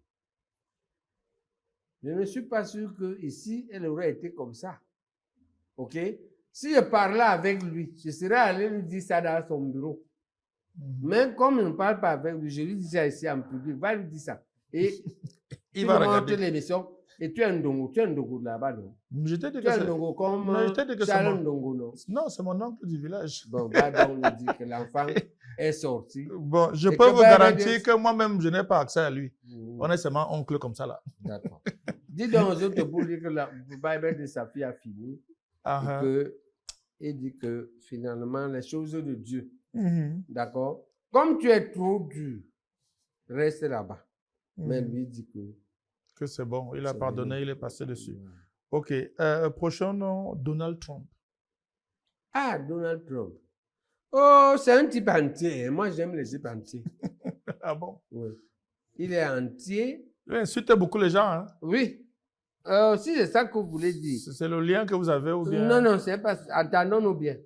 Speaker 2: Je ne suis pas sûr qu'ici, elle aurait été comme ça. OK? Si je parlais avec lui, je serais allé lui dire ça dans son bureau. Mais comme je ne parle pas avec lui, je lui dis ça ici en public, va lui dire ça. Et
Speaker 1: il va regarder
Speaker 2: l'émission. Et tu es un Ndongo de là-bas, non?
Speaker 1: Je t'ai dit
Speaker 2: tu es un Ndongo comme Charles Ndongo, non?
Speaker 1: Non, c'est mon oncle du village.
Speaker 2: Bon, va donc lui dire que l'enfant est sorti.
Speaker 1: Bon, je peux vous garantir que moi-même, je n'ai pas accès à lui. On est seulement oncle comme ça, là.
Speaker 2: D'accord. Dis donc aux autres pour dire que le Bible de sa fille a fini. Et dit que finalement, les choses de Dieu, d'accord? Comme tu es trop dur, reste là-bas. Mais lui dit que
Speaker 1: c'est bon, il a pardonné, il est passé dessus. Ok, prochain nom, Donald Trump.
Speaker 2: Ah, Donald Trump. Oh, c'est un type entier. Moi, j'aime les types entiers.
Speaker 1: Ah bon?
Speaker 2: Oui. Il est entier.
Speaker 1: Il insulte beaucoup les gens, hein?
Speaker 2: Oui. Si c'est ça que vous voulez dire.
Speaker 1: C'est le lien que vous avez ou bien?
Speaker 2: Non, c'est pas... Attendons-nous bien.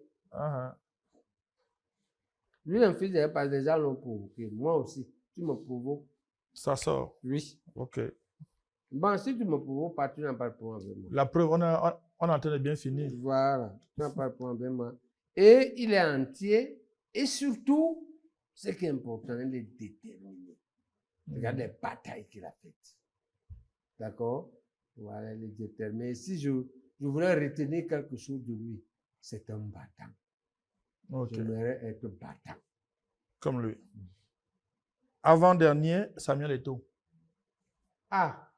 Speaker 2: Lui, un fils de pas des gens l'ont provoqué. Moi aussi. Tu me provoques.
Speaker 1: Ça sort?
Speaker 2: Oui.
Speaker 1: Ok.
Speaker 2: Bon, si tu me provoques pas, tu n'as pas de point avec moi.
Speaker 1: La preuve, on est en train de bien finir.
Speaker 2: Voilà. Tu n'as pas de point avec moi. Et il est entier. Et surtout, ce qui est important, il est déterminé. Regarde les batailles qu'il a faites. D'accord? Voilà, il est déterminé. Si je voulais retenir quelque chose de lui, c'est un battant.
Speaker 1: Okay.
Speaker 2: J'aimerais être battant.
Speaker 1: Comme lui. Avant-dernier, Samuel Eto'o.
Speaker 2: Ah!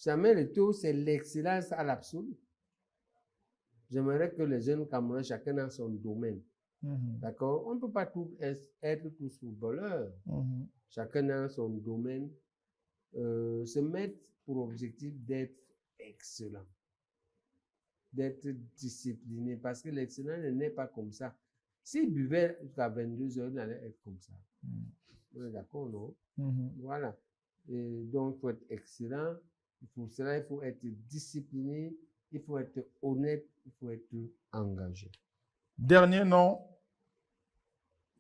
Speaker 2: Jamais le taux, c'est l'excellence à l'absolu. J'aimerais que les jeunes Camerounais, chacun dans son domaine. D'accord? On ne peut pas être tous footballeurs. Chacun dans son domaine. Se mettre pour objectif d'être excellent. D'être discipliné. Parce que l'excellence n'est pas comme ça. S'il buvait jusqu'à 22 heures, il allait être comme ça. On est d'accord, non? Voilà. Et donc, il faut être excellent. Pour cela, il faut être discipliné. Il faut être honnête. Il faut être engagé.
Speaker 1: Dernier nom,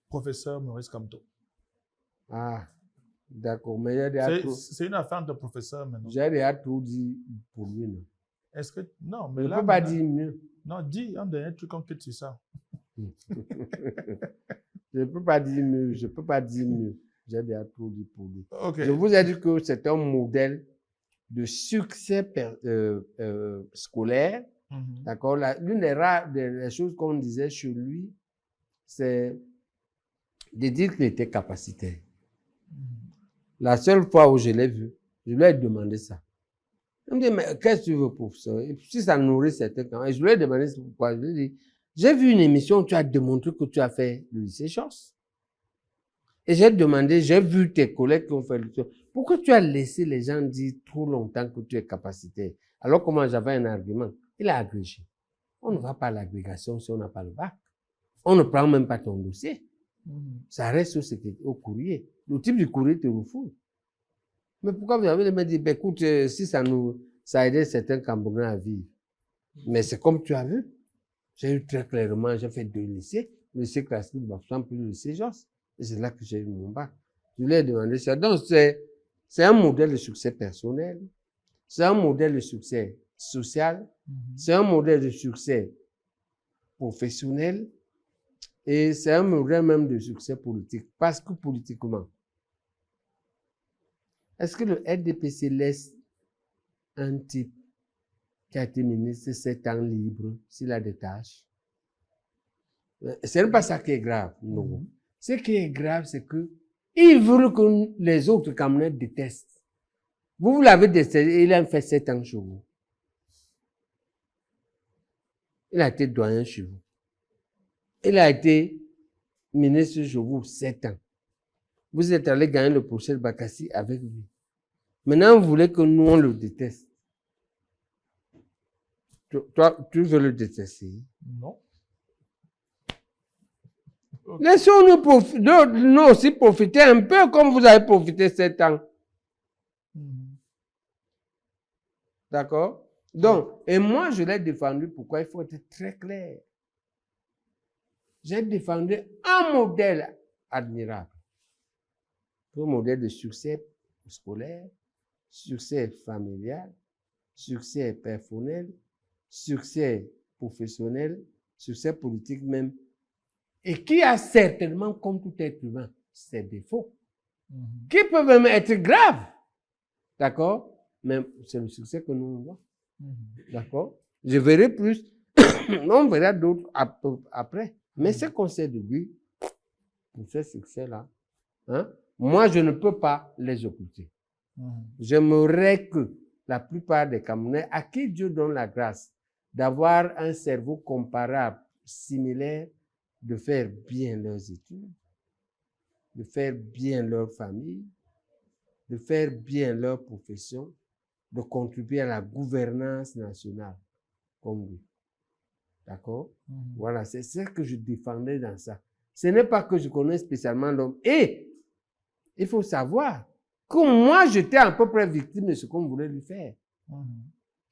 Speaker 1: professeur Maurice Kamto.
Speaker 2: Ah, d'accord. Mais il y a des
Speaker 1: c'est une affaire de professeur maintenant.
Speaker 2: J'ai déjà tout dit pour lui, non?
Speaker 1: Est-ce que... Non, mais
Speaker 2: je
Speaker 1: là...
Speaker 2: ne peux pas dire mieux.
Speaker 1: Non, dis un dernier truc enquête sur ça.
Speaker 2: Je ne peux pas dire mieux. Je ne peux pas dire mieux. J'ai déjà tout dit pour lui.
Speaker 1: Okay.
Speaker 2: Je vous ai dit que c'est un modèle de succès scolaire. D'accord? L'une des choses qu'on disait chez lui, c'est de dire qu'il était capacitaire. La seule fois où je l'ai vu, je lui ai demandé ça. Il me dit, mais qu'est-ce que tu veux, professeur? Et si ça nourrit certains camps. Et je lui ai demandé pourquoi. Je lui ai dit, j'ai vu une émission où tu as démontré que tu as fait le lycée Josse. Et j'ai demandé, j'ai vu tes collègues qui ont fait le lycée. Pourquoi tu as laissé les gens dire trop longtemps que tu es capacitaire? Alors que moi, j'avais un argument. Il a agrégé. On ne va pas à l'agrégation si on n'a pas le bac. On ne prend même pas ton dossier. Ça reste au courrier. Le type du courrier te refoule. Mais pourquoi vous avez dit, ben, écoute, si ça a aidé certains Camerounais à vivre. Mais c'est comme tu as vu. J'ai eu très clairement, j'ai fait 2 lycées. Le lycée classique de Bafoussam, puis le lycée Josse. Et c'est là que j'ai eu mon bac. Je lui ai demandé ça. Donc, c'est un modèle de succès personnel. C'est un modèle de succès social. C'est un modèle de succès professionnel. Et c'est un modèle même de succès politique. Parce que politiquement, est-ce que le RDPC laisse un type qui a été ministre 7 ans libre s'il a des tâches? Ce n'est pas ça qui est grave, non. Ce qui est grave, c'est que il veut que les autres Camerounais détestent. Vous l'avez détesté, il a fait 7 ans chez vous. Il a été doyen chez vous. Il a été ministre chez vous 7 ans. Vous êtes allé gagner le procès de Bakassi avec lui. Maintenant, vous voulez que nous, on le déteste. Toi, tu veux le détester?
Speaker 1: Non.
Speaker 2: Okay. Laissons-nous aussi profiter un peu comme vous avez profité 7 ans. D'accord? Donc, et moi, je l'ai défendu. Pourquoi? Il faut être très clair. J'ai défendu un modèle admirable. Un modèle de succès scolaire, succès familial, succès personnel, succès professionnel, succès politique même, et qui a certainement, comme tout être humain, ses défauts, qui peuvent même être graves. D'accord? Mais c'est le succès que nous voyons. D'accord? Je verrai plus, on verra d'autres après. Mais ce qu'on sait de lui, pour ce succès-là, hein, moi, je ne peux pas les occulter. J'aimerais que la plupart des Camerounais, à qui Dieu donne la grâce d'avoir un cerveau comparable, similaire, de faire bien leurs études, de faire bien leur famille, de faire bien leur profession, de contribuer à la gouvernance nationale, comme lui. D'accord? Voilà, c'est ce que je défendais dans ça. Ce n'est pas que je connais spécialement l'homme. Et il faut savoir que moi, j'étais à peu près victime de ce qu'on voulait lui faire.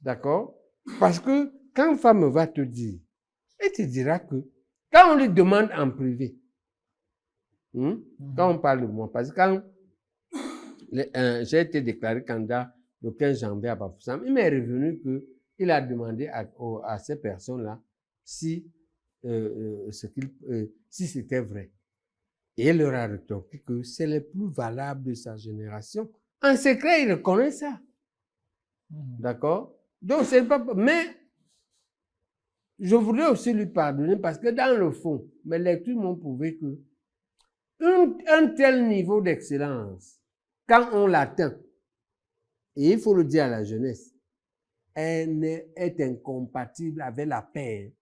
Speaker 2: D'accord? Parce que quand une femme va te dire, elle te dira que quand on lui demande en privé, quand on parle de moi, parce que quand j'ai été déclaré candidat le 15 janvier à Bafoussam, il m'est revenu qu'il a demandé à ces personnes-là si c'était vrai. Et il leur a rétorqué que c'est le plus valable de sa génération. En secret, il reconnaît ça. D'accord? Donc, c'est pas... Mais je voudrais aussi lui pardonner parce que dans le fond, mes lectures m'ont prouvé que un tel niveau d'excellence, quand on l'atteint, Et il faut le dire à la jeunesse, elle est incompatible avec la paix.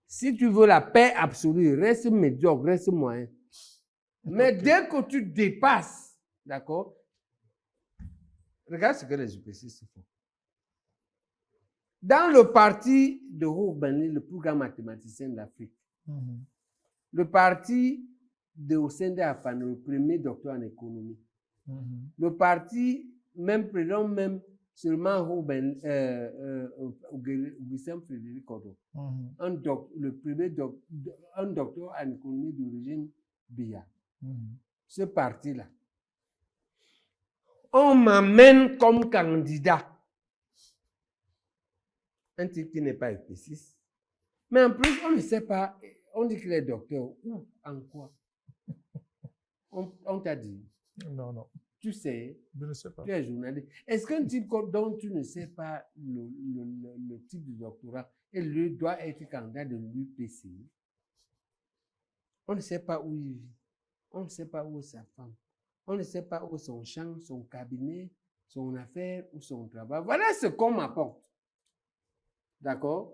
Speaker 2: Si tu veux la paix absolue, reste médiocre, reste moyen. Mais dès que tu dépasses, d'accord, regarde ce que les UPCistes font. Dans le parti de Roubenli, le plus grand mathématicien d'Afrique, le parti de Hossein Afane, le premier docteur en économie, le parti, même prénom, même seulement Augustin Frédéric Oddo, le premier un docteur en économie d'origine Biya. Ce parti-là, on m'amène comme candidat un type qui n'est pas épiciste. Mais en plus, on ne sait pas, on dit qu'il est docteur. Où? En quoi? On t'a dit.
Speaker 1: Non, non.
Speaker 2: Tu sais.
Speaker 1: Je ne sais pas.
Speaker 2: Tu es journaliste. Est-ce qu'un type dont tu ne sais pas le type de doctorat, et lui doit être candidat de l'UPC? On ne sait pas où il vit. On ne sait pas où est sa femme. On ne sait pas où est son champ, son cabinet, son affaire ou son travail. Voilà ce qu'on m'apporte. D'accord?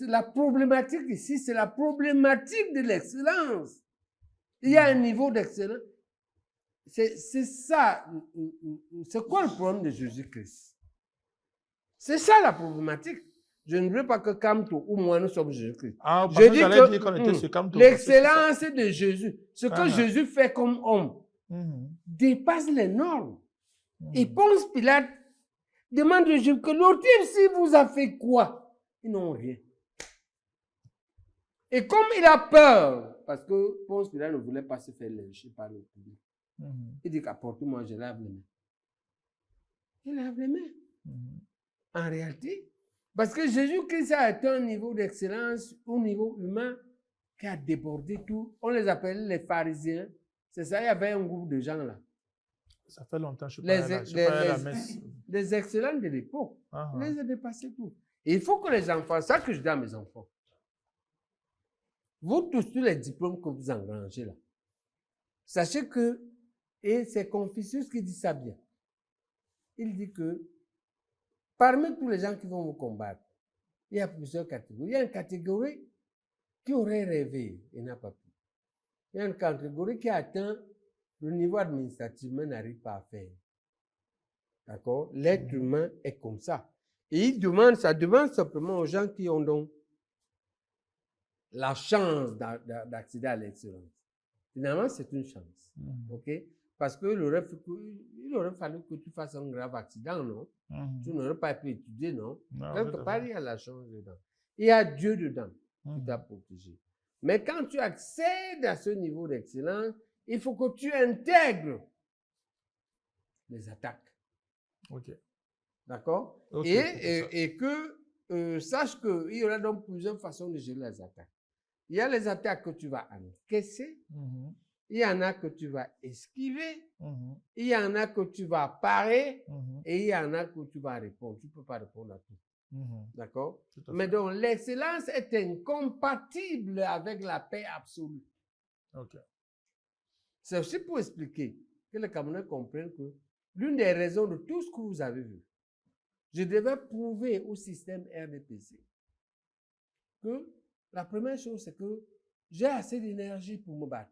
Speaker 2: La problématique ici, c'est la problématique de l'excellence. Il y a un niveau d'excellence. C'est ça. C'est quoi le problème de Jésus-Christ? C'est ça la problématique. Je ne veux pas que Kamto ou moi nous sommes Jésus-Christ.
Speaker 1: Ah,
Speaker 2: je dis
Speaker 1: que
Speaker 2: l'excellence de Jésus, ce que Jésus fait comme homme, dépasse les normes. Et Ponce Pilate demande aux Juifs que l'autre si vous a fait quoi? Ils n'ont rien. Et comme il a peur, parce que Ponce Pilate ne voulait pas se faire lyncher par le public, il dit qu'apporte-moi, je lave les mains. Il lave les mains. En réalité, parce que Jésus-Christ a atteint un niveau d'excellence au niveau humain qui a débordé tout. On les appelle les pharisiens. C'est ça, il y avait un groupe de gens là.
Speaker 1: Ça fait longtemps que je suis pas allé à la messe.
Speaker 2: Les excellents de l'époque, on les a dépassés tout. Et il faut que les enfants, ça que je dis à mes enfants, vous tous les diplômes que vous engrangez là, sachez que, et c'est Confucius qui dit ça bien, il dit que parmi tous les gens qui vont vous combattre, il y a plusieurs catégories. Il y a une catégorie qui aurait rêvé et n'a pas pu. Il y a une catégorie qui a atteint le niveau administratif, mais n'arrive pas à faire. D'accord? L'être humain est comme ça. Et ça demande simplement aux gens qui ont donc la chance d'accéder à l'excellence. Finalement, c'est une chance. OK? Parce que il aurait fallu que tu fasses un grave accident, non? Tu n'aurais pas pu étudier, non? Quelque part, il y a la chance dedans. Il y a Dieu dedans qui t'a protégé. Mais quand tu accèdes à ce niveau d'excellence, il faut que tu intègres les attaques.
Speaker 1: OK.
Speaker 2: D'accord? Et que sache qu'il y aura donc plusieurs façons de gérer les attaques. Il y a les attaques que tu vas encaisser. Il y en a que tu vas esquiver. Il y en a que tu vas parer. Et il y en a que tu vas répondre. Tu ne peux pas répondre à tout. D'accord? Mais donc, l'excellence est incompatible avec la paix absolue.
Speaker 1: OK.
Speaker 2: C'est aussi pour expliquer que les Camerounais comprennent que l'une des raisons de tout ce que vous avez vu, je devais prouver au système RDPC que la première chose, c'est que j'ai assez d'énergie pour me battre.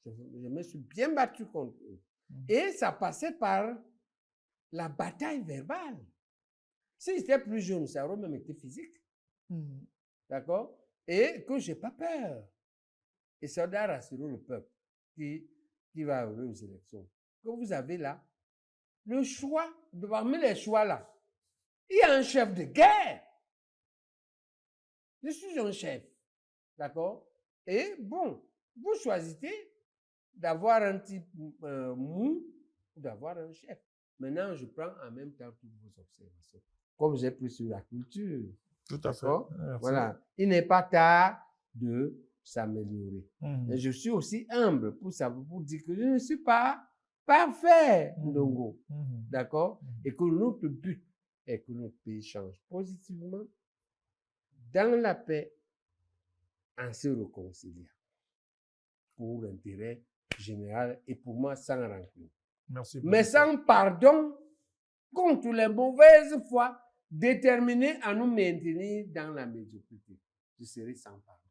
Speaker 2: Je me suis bien battu contre eux. Et ça passait par la bataille verbale. Si j'étais plus jeune, ça aurait même été physique. D'accord? Et que je n'ai pas peur. Et ça doit rassurer le peuple qui va arriver aux élections. Que vous avez là, le choix, parmi les choix là, il y a un chef de guerre. Je suis un chef. D'accord? Et bon, vous choisissez d'avoir un type mou ou d'avoir un chef. Maintenant, je prends en même temps toutes vos observations. Comme j'ai pris sur la culture.
Speaker 1: Tout à fait.
Speaker 2: Voilà. Il n'est pas tard de s'améliorer. Et je suis aussi humble pour dire que je ne suis pas parfait, Ndongo. D'accord? Et que notre but est que notre pays change positivement dans la paix en se réconciliant pour l'intérêt général et pour moi sans rancune.
Speaker 1: Merci.
Speaker 2: mais
Speaker 1: professeur.
Speaker 2: sans pardon contre les mauvaises foi déterminées à nous maintenir dans la médiocrité. Je serai sans pardon.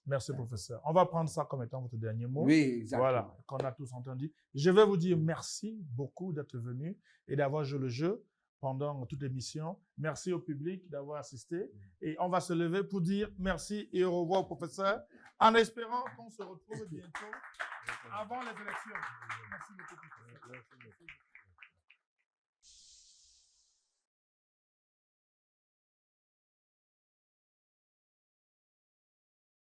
Speaker 1: Merci, professeur. On va prendre ça comme étant votre dernier mot.
Speaker 2: Oui, exactement.
Speaker 1: Voilà, qu'on a tous entendu. Je vais vous dire merci beaucoup d'être venu et d'avoir joué le jeu pendant toute l'émission. Merci au public d'avoir assisté. Et on va se lever pour dire merci et au revoir au professeur, en espérant qu'on se retrouve bientôt avant les élections. Merci beaucoup, professeur.